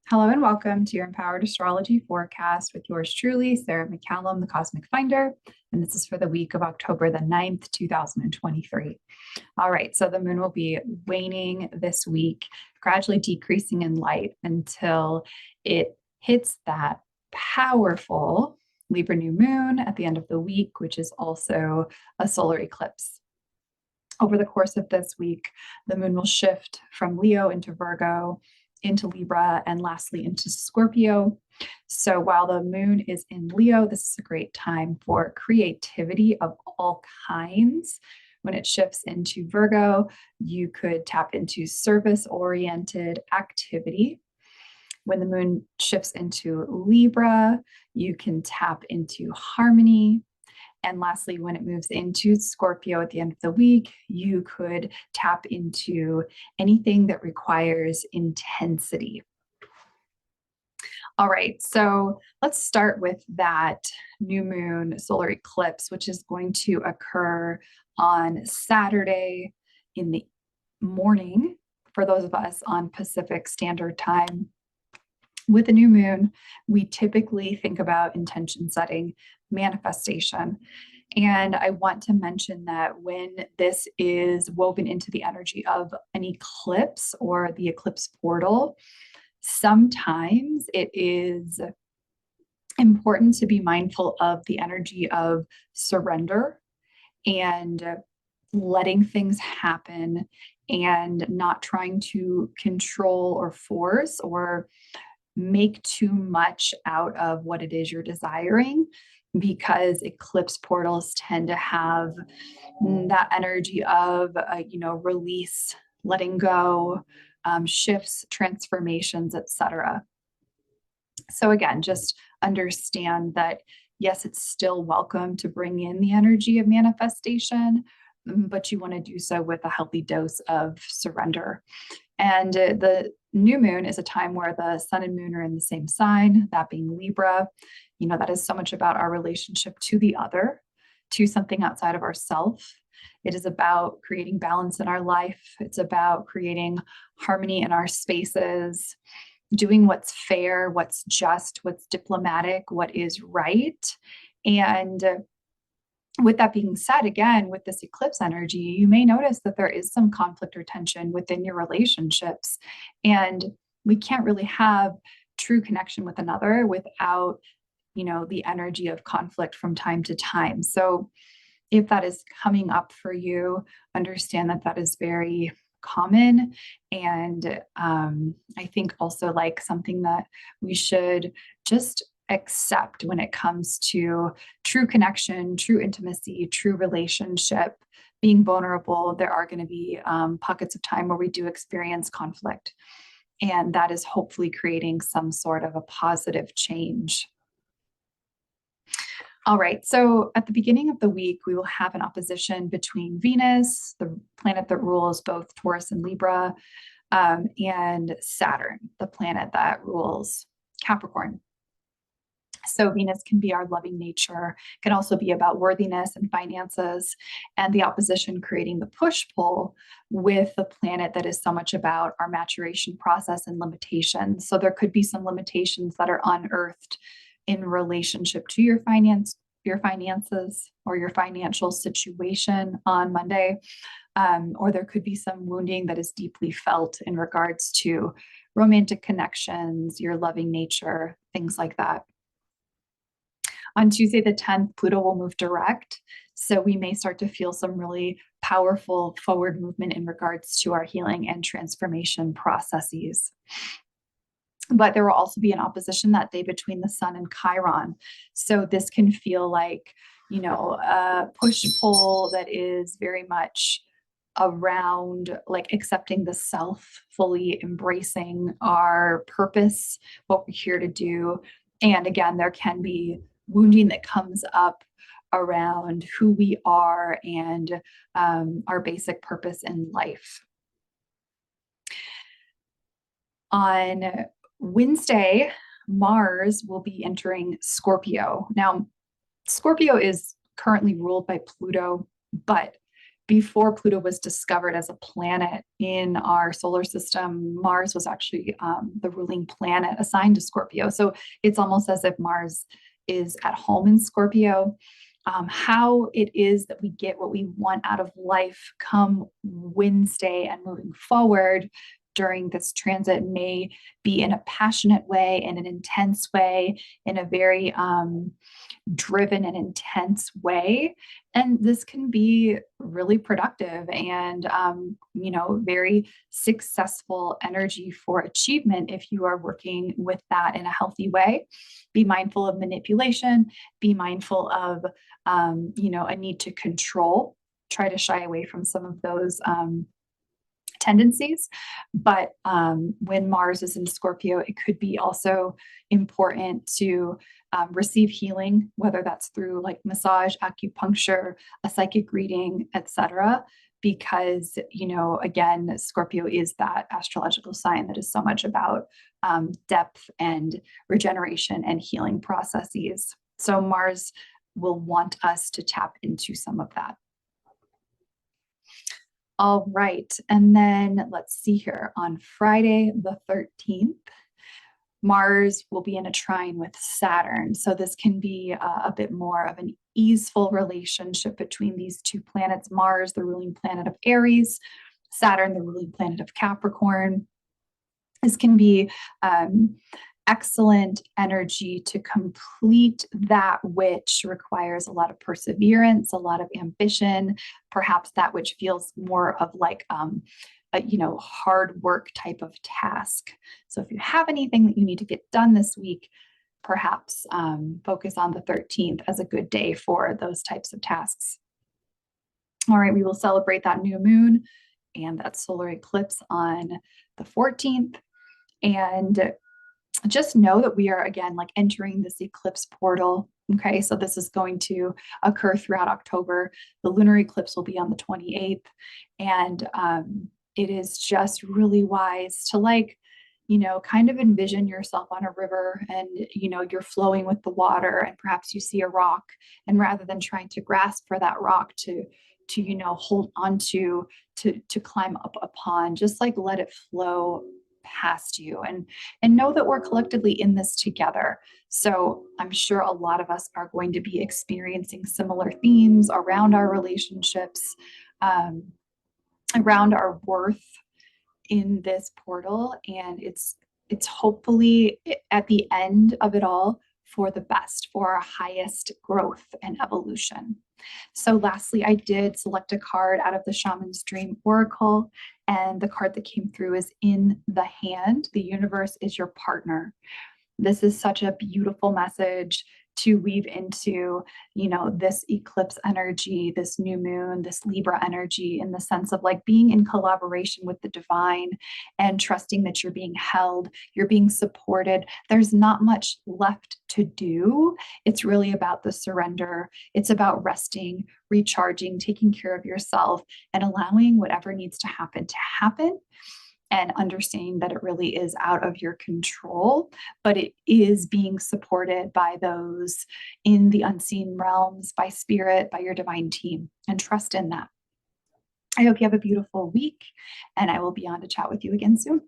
Hello and welcome to your Empowered Astrology forecast with yours truly, Sarah McCallum, the Cosmic Finder. And this is for the week of October the 9th, 2023. All right, so the moon will be waning this week, gradually decreasing in light until it hits that powerful Libra new moon at the end of the week, which is also a solar eclipse. Over the course of this week, the moon will shift from Leo into Virgo, into Libra, and lastly into Scorpio. So while the moon is in Leo, this is a great time for creativity of all kinds. When it shifts into Virgo, you could tap into service-oriented activity. When the moon shifts into Libra, you can tap into harmony. And lastly, when it moves into Scorpio at the end of the week, you could tap into anything that requires intensity. All right, so let's start with that new moon solar eclipse, which is going to occur on Saturday in the morning for those of us on Pacific Standard Time. With a new moon, we typically think about intention setting, manifestation. And I want to mention that when this is woven into the energy of an eclipse or the eclipse portal, sometimes it is important to be mindful of the energy of surrender and letting things happen and not trying to control or force or make too much out of what it is you're desiring, because eclipse portals tend to have that energy of release, letting go, shifts, transformations, etc. So again, just understand that yes, it's still welcome to bring in the energy of manifestation, but you want to do so with a healthy dose of surrender. And the new moon is a time where the sun and moon are in the same sign, that being Libra. You know, that is so much about our relationship to the other, to something outside of ourself. It is about creating balance in our life. It's about creating harmony in our spaces, doing what's fair, what's just, what's diplomatic, what is right. And with that being said, again, with this eclipse energy, you may notice that there is some conflict or tension within your relationships. And we can't really have true connection with another without, the energy of conflict from time to time. So if that is coming up for you, understand that that is very common. And I think also like something that we should just accept when it comes to true connection, true intimacy, true relationship, being vulnerable. There are going to be pockets of time where we do experience conflict, and that is hopefully creating some sort of a positive change. All right, so at the beginning of the week, we will have an opposition between Venus, the planet that rules both Taurus and Libra, and Saturn, the planet that rules Capricorn. So Venus can be our loving nature, can also be about worthiness and finances, and the opposition creating the push-pull with the planet that is so much about our maturation process and limitations. So there could be some limitations that are unearthed in relationship to your finances, or your financial situation on Monday. Or there could be some wounding that is deeply felt in regards to romantic connections, your loving nature, things like that. On Tuesday the 10th, Pluto will move direct. So we may start to feel some really powerful forward movement in regards to our healing and transformation processes. But there will also be an opposition that day between the sun and Chiron. So this can feel like, a push-pull that is very much around like accepting the self, fully embracing our purpose, what we're here to do. And again, there can be wounding that comes up around who we are and our basic purpose in life. On Wednesday, Mars will be entering Scorpio. Now, Scorpio is currently ruled by Pluto, but before Pluto was discovered as a planet in our solar system, Mars was actually the ruling planet assigned to Scorpio. So it's almost as if Mars is at home in Scorpio. How it is that we get what we want out of life come Wednesday and moving forward during this transit may be in a passionate way, in an intense way, in a very driven and intense way. And this can be really productive and, very successful energy for achievement if you are working with that in a healthy way. Be mindful of manipulation, be mindful of, a need to control, try to shy away from some of those tendencies. But when Mars is in Scorpio, it could be also important to receive healing, whether that's through like massage, acupuncture, a psychic reading, etc. Because, again, Scorpio is that astrological sign that is so much about depth and regeneration and healing processes. So Mars will want us to tap into some of that. All right. And then let's see here on Friday, the 13th, Mars will be in a trine with Saturn. So this can be a bit more of an easeful relationship between these two planets, Mars, the ruling planet of Aries, Saturn, the ruling planet of Capricorn. This can be excellent energy to complete that which requires a lot of perseverance, a lot of ambition, perhaps that which feels more of like a hard work type of task. So if you have anything that you need to get done this week, perhaps focus on the 13th as a good day for those types of tasks. All right, we will celebrate that new moon and that solar eclipse on the 14th. And just know that we are, again, like entering this eclipse portal. Okay, so this is going to occur throughout October. The lunar eclipse will be on the 28th. And it is just really wise to kind of envision yourself on a river and, you're flowing with the water and perhaps you see a rock. And rather than trying to grasp for that rock to hold on to climb up upon, just like let it flow past you and know that we're collectively in this together. So I'm sure a lot of us are going to be experiencing similar themes around our relationships, around our worth in this portal. And it's hopefully at the end of it all for the best, for our highest growth and evolution. So lastly, I did select a card out of the Shaman's Dream Oracle, and the card that came through is In the Hand. The universe is your partner. This is such a beautiful message to weave into, this eclipse energy, this new moon, this Libra energy, in the sense of like being in collaboration with the divine and trusting that you're being held, you're being supported. There's not much left to do. It's really about the surrender. It's about resting, recharging, taking care of yourself, and allowing whatever needs to happen, and understanding that it really is out of your control, but it is being supported by those in the unseen realms, by spirit, by your divine team, and trust in that. I hope you have a beautiful week, and I will be on to chat with you again soon.